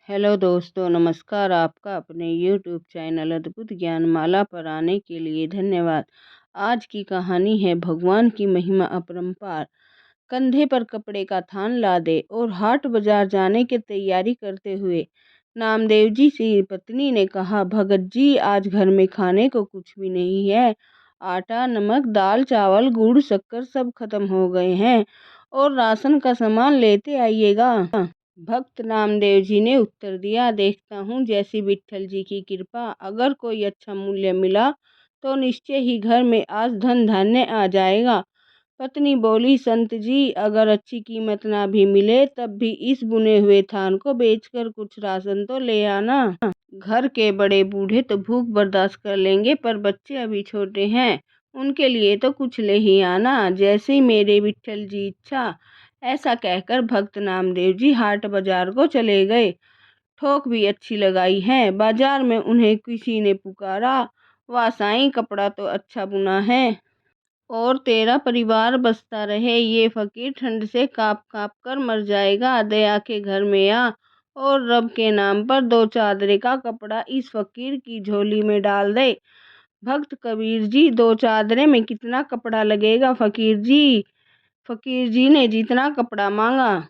Hello दोस्तों, नमस्कार। आपका अपने यूट्यूब चैनल अद्भुत ज्ञान माला पर आने के लिए धन्यवाद। आज की कहानी है भगवान की महिमा अपरंपार। कंधे पर कपड़े का थान लादे और हाट बाजार जाने की तैयारी करते हुए नामदेव जी की पत्नी ने कहा, भगत जी, आज घर में खाने को कुछ भी नहीं है। आटा, नमक, दाल, चावल, गुड़, शक्कर सब खत्म हो गए हैं और राशन का सामान लेते आइएगा। भक्त नामदेव जी ने उत्तर दिया, देखता हूँ जैसी विट्ठल जी की कृपा। अगर कोई अच्छा मूल्य मिला तो निश्चय ही घर में आज धन धान्य आ जाएगा। पत्नी बोली, संत जी, अगर अच्छी कीमत ना भी मिले तब भी इस बुने हुए थान को बेचकर कुछ राशन तो ले आना। घर के बड़े बूढ़े तो भूख बर्दाश्त कर लेंगे, पर बच्चे अभी छोटे हैं, उनके लिए तो कुछ ले ही आना, जैसे मेरे विट्ठल जी इच्छा। ऐसा कहकर भक्त नामदेव जी हाट बाजार को चले गए। ठोक भी अच्छी लगाई है। बाजार में उन्हें किसी ने पुकारा, वाह साईं, कपड़ा तो अच्छा बुना है और तेरा परिवार बसता रहे। ये फकीर ठंड से कांप कांप कर मर जाएगा। दया के घर में आ और रब के नाम पर 2 चादरे का कपड़ा इस फकीर की झोली में डाल दे। भक्त कबीर जी, 2 चादरे में कितना कपड़ा लगेगा फकीर जी? फकीर जी ने जितना कपड़ा मांगा।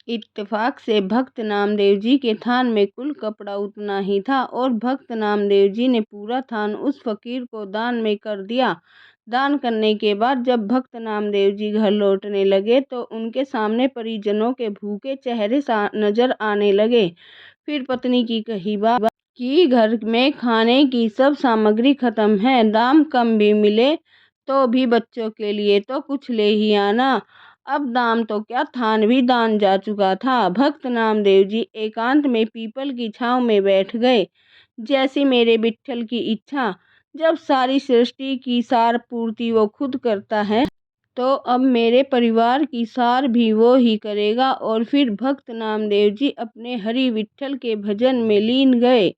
इत्तेफाक से भक्त नामदेव जी के थान में कुल कपड़ा उतना ही था और भक्त नामदेव जी ने पूरा थान उस फकीर को दान में कर दिया। दान करने के बाद जब भक्त नामदेव जी घर लौटने लगे तो उनके सामने परिजनों के भूखे चेहरे नजर आने लगे। फिर पत्नी की कही बात कि घर में खाने की सब सामग्री खत्म है, दाम कम भी मिले तो भी बच्चों के लिए तो कुछ ले ही आना। अब दाम तो क्या, थान भी दान जा चुका था। भक्त नामदेव जी एकांत में पीपल की छांव में बैठ गए। जैसी मेरे विट्ठल की इच्छा। जब सारी सृष्टि की सार पूर्ति वो खुद करता है तो अब मेरे परिवार की सार भी वो ही करेगा। और फिर भक्त नामदेव जी अपने हरि विट्ठल के भजन में लीन गए।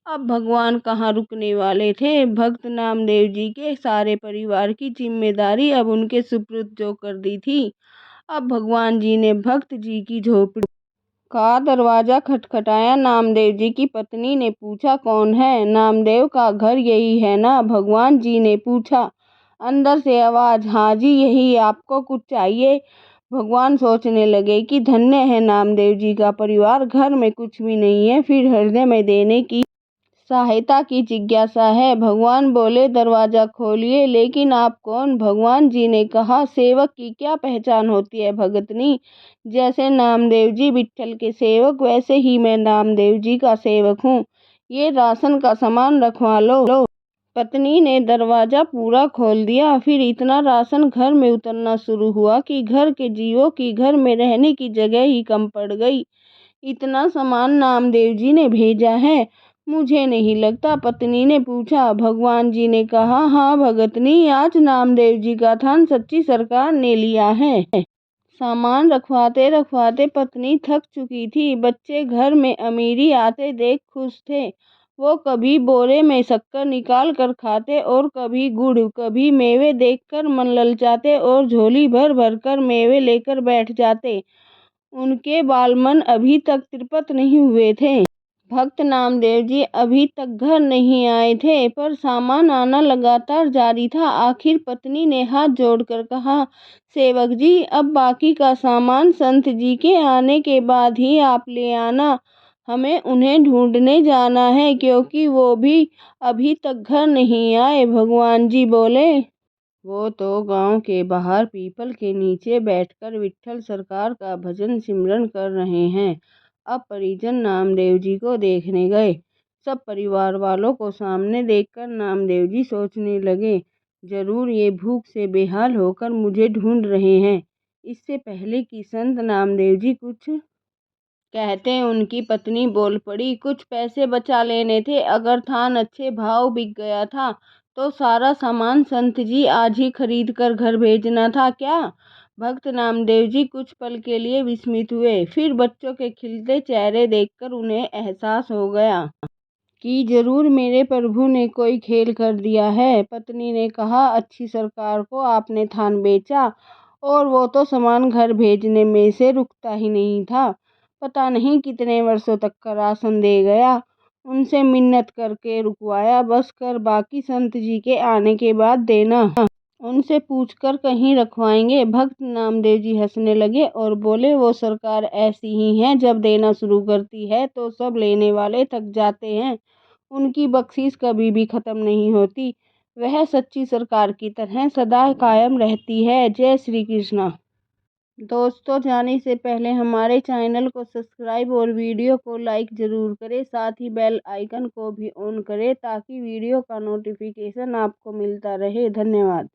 अब भगवान कहाँ रुकने वाले थे। भक्त नामदेव जी के सारे परिवार की जिम्मेदारी अब उनके सुपुर्द जो कर दी थी। अब भगवान जी ने भक्त जी की झोपड़ी का दरवाजा खटखटाया। नामदेव जी की पत्नी ने पूछा, कौन है? नामदेव का घर यही है ना? भगवान जी ने पूछा। अंदर से आवाज, हाँ जी यही, आपको कुछ चाहिए? भगवान सोचने लगे कि धन्य है नामदेव जी का परिवार, घर में कुछ भी नहीं है, फिर हृदय में देने की सहायता की जिज्ञासा है। भगवान बोले, दरवाजा खोलिए। लेकिन आप कौन? भगवान जी ने कहा, सेवक की क्या पहचान होती है भगतनी? जैसे नामदेव जी विट्ठल के सेवक, वैसे ही मैं नामदेव जी का सेवक हूँ। ये राशन का सामान रखवा लो। पत्नी ने दरवाजा पूरा खोल दिया। फिर इतना राशन घर में उतरना शुरू हुआ कि घर के जीवों की घर में रहने की जगह ही कम पड़ गई। इतना सामान नामदेव जी ने भेजा है? मुझे नहीं लगता, पत्नी ने पूछा। भगवान जी ने कहा, हाँ भगतनी, आज नामदेव जी का थान सच्ची सरकार ने लिया है। सामान रखवाते रखवाते पत्नी थक चुकी थी। बच्चे घर में अमीरी आते देख खुश थे। वो कभी बोरे में शक्कर निकाल कर खाते और कभी गुड़, कभी मेवे देखकर मन ललचाते और झोली भर भर कर मेवे लेकर बैठ जाते। उनके बालमन अभी तक तृप्त नहीं हुए थे। भक्त नामदेव जी अभी तक घर नहीं आए थे, पर सामान आना लगातार जारी था। आखिर पत्नी ने हाथ जोड़कर कहा, सेवक जी, अब बाकी का सामान संत जी के आने के बाद ही आप ले आना। हमें उन्हें ढूंढने जाना है, क्योंकि वो भी अभी तक घर नहीं आए। भगवान जी बोले, वो तो गांव के बाहर पीपल के नीचे बैठकर विट्ठल सरकार का भजन सिमरन कर रहे हैं। अब परिजन नामदेव जी को देखने गए। सब परिवार वालों को सामने देखकर नामदेव जी सोचने लगे, जरूर ये भूख से बेहाल होकर मुझे ढूंढ रहे हैं। इससे पहले कि संत नामदेव जी कुछ कहते उनकी पत्नी बोल पड़ी, कुछ पैसे बचा लेने थे। अगर थान अच्छे भाव बिक गया था तो सारा सामान संत जी आज ही खरीद कर घर भेजना था क्या? भक्त नामदेव जी कुछ पल के लिए विस्मित हुए। फिर बच्चों के खिलते चेहरे देखकर उन्हें एहसास हो गया कि जरूर मेरे प्रभु ने कोई खेल कर दिया है। पत्नी ने कहा, अच्छी सरकार को आपने थान बेचा और वो तो सामान घर भेजने में से रुकता ही नहीं था। पता नहीं कितने वर्षों तक का राशन दे गया। उनसे मिन्नत करके रुकवाया, बस कर बाकी संत जी के आने के बाद देना, उनसे पूछकर कहीं रखवाएंगे। भक्त नामदेव जी हंसने लगे और बोले, वो सरकार ऐसी ही है, जब देना शुरू करती है तो सब लेने वाले थक जाते हैं। उनकी बख्शीश कभी भी खत्म नहीं होती। वह सच्ची सरकार की तरह सदा कायम रहती है। जय श्री कृष्णा। दोस्तों, जाने से पहले हमारे चैनल को सब्सक्राइब और वीडियो को लाइक ज़रूर करें। साथ ही बेल आइकन को भी ऑन करें ताकि वीडियो का नोटिफिकेशन आपको मिलता रहे। धन्यवाद।